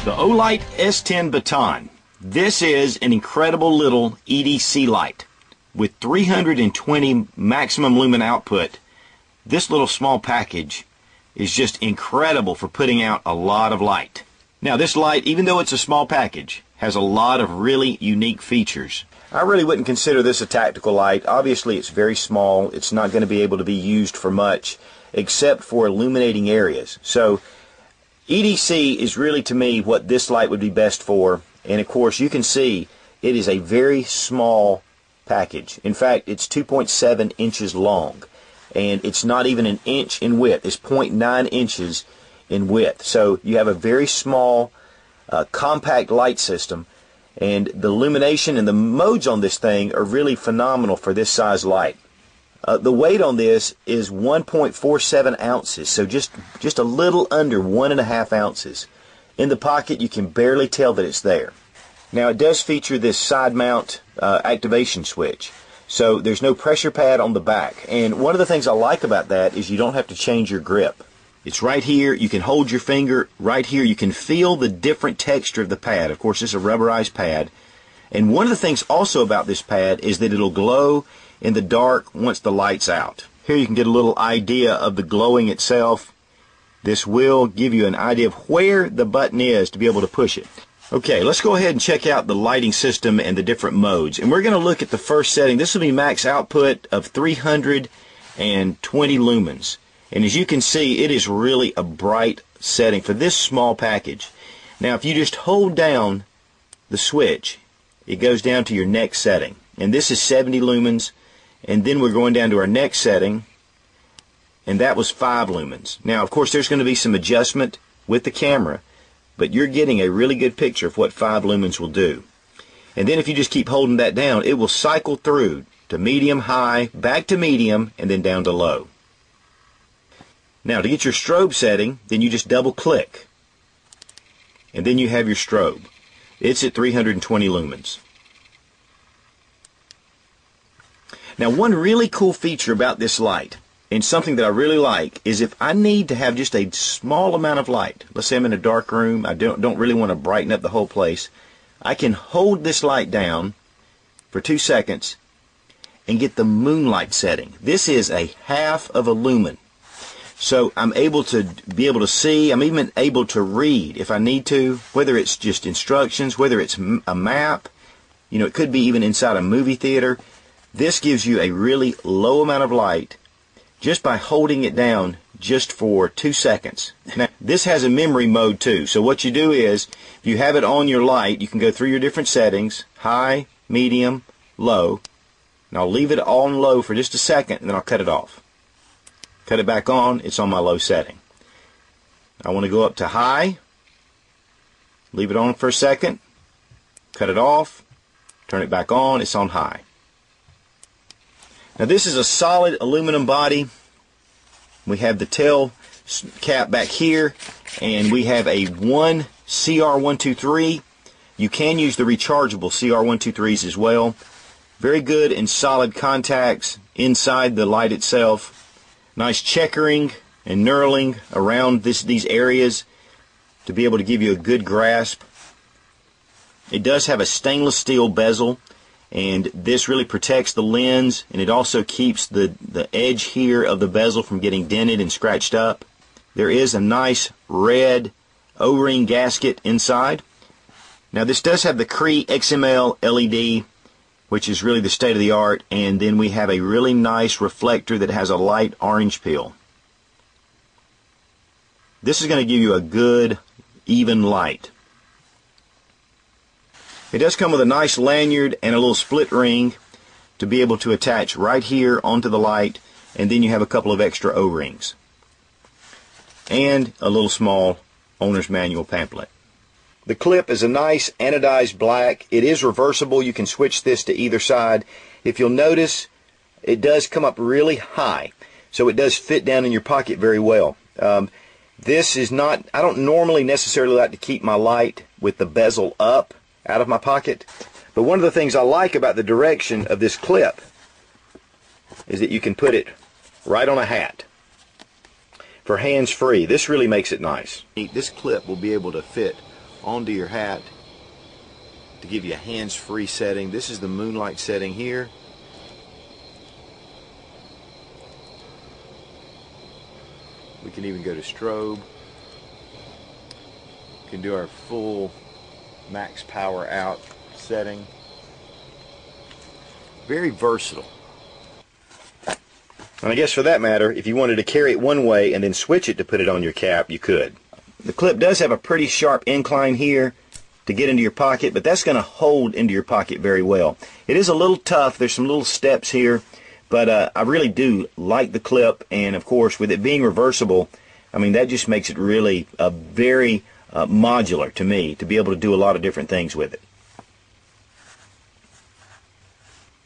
The OLIGHT S10 Baton. This is an incredible little EDC light. With 320 maximum lumen output, this little small package is just incredible for putting out a lot of light. Now this light, even though it's a small package, has a lot of really unique features. I really wouldn't consider this a tactical light. Obviously it's very small. It's not going to be able to be used for much except for illuminating areas. So EDC is really, to me, what this light would be best for. And of course you can see it is a very small package. In fact, it's 2.7 inches long, and it's not even an inch in width. It's 0.9 inches in width. So you have a very small compact light system, and the illumination and the modes on this thing are really phenomenal for this size light. The weight on this is 1.47 ounces, so just a little under 1.5 ounces. In the pocket, you can barely tell that it's there. Now it does feature this side mount activation switch, so there's no pressure pad on the back. And one of the things I like about that is you don't have to change your grip. It's right here. You can hold your finger right here. You can feel the different texture of the pad. Of course, it's a rubberized pad. And one of the things also about this pad is that it'll glow in the dark once the light's out. Here you can get a little idea of the glowing itself. This will give you an idea of where the button is to be able to push it. Okay, let's go ahead and check out the lighting system and the different modes. And we're going to look at the first setting. This will be max output of 320 lumens. And as you can see, it is really a bright setting for this small package. Now if you just hold down the switch, it goes down to your next setting. And this is 70 lumens. And then we're going down to our next setting, and that was 5 lumens. Now of course there's going to be some adjustment with the camera, but you're getting a really good picture of what 5 lumens will do. And then if you just keep holding that down, it will cycle through to medium, high, back to medium, and then down to low. Now to get your strobe setting, then you just double click, and then you have your strobe. It's at 320 lumens. Now one really cool feature about this light, and something that I really like, is if I need to have just a small amount of light, let's say I'm in a dark room, I don't really want to brighten up the whole place, I can hold this light down for 2 seconds and get the moonlight setting. This is a half of a lumen. So I'm able to see, I'm even able to read if I need to, whether it's just instructions, whether it's a map, you know, it could be even inside a movie theater. This gives you a really low amount of light just by holding it down just for 2 seconds. Now, this has a memory mode too. So what you do is, if you have it on your light, you can go through your different settings, high, medium, low. And I'll leave it on low for just a second, and then I'll cut it off. Cut it back on, it's on my low setting. I want to go up to high, leave it on for a second, cut it off, turn it back on, it's on high. Now this is a solid aluminum body. We have the tail cap back here, and we have a one CR123. You can use the rechargeable CR123s as well. Very good and solid contacts inside the light itself. Nice checkering and knurling around these areas to be able to give you a good grasp. It does have a stainless steel bezel, and this really protects the lens, and it also keeps the edge here of the bezel from getting dented and scratched up. There is a nice red O-ring gasket inside. Now this does have the Cree XM-L LED, which is really the state of the art, and then we have a really nice reflector that has a light orange peel. This is going to give you a good even light. It does come with a nice lanyard and a little split ring to be able to attach right here onto the light, and then you have a couple of extra O-rings and a little small owner's manual pamphlet. The clip is a nice anodized black. It is reversible. You can switch this to either side. If you'll notice, it does come up really high, so it does fit down in your pocket very well. This is not, I don't normally necessarily like to keep my light with the bezel up out of my pocket, but one of the things I like about the direction of this clip is that you can put it right on a hat for hands-free. This really makes it nice. This clip will be able to fit onto your hat to give you a hands-free setting. This is the moonlight setting here. We can even go to strobe. We can do our full max power out setting. Very versatile. And I guess for that matter, if you wanted to carry it one way and then switch it to put it on your cap, you could. The clip does have a pretty sharp incline here to get into your pocket, but that's going to hold into your pocket very well. It is a little tough. There's some little steps here, but I really do like the clip, and of course with it being reversible, I mean, that just makes it really very modular to me, to be able to do a lot of different things with it.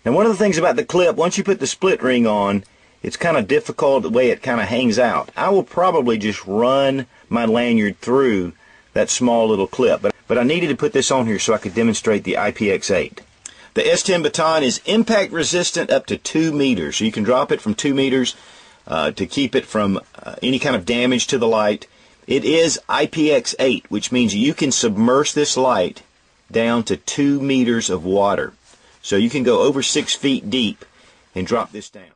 Now, one of the things about the clip, once you put the split ring on, it's kind of difficult the way it kind of hangs out. I will probably just run my lanyard through that small little clip, but I needed to put this on here so I could demonstrate the IPX8. The S10 Baton is impact resistant up to 2 meters, so you can drop it from 2 meters to keep it from any kind of damage to the light. It is IPX8, which means you can submerge this light down to 2 meters of water. So you can go over 6 feet deep and drop this down.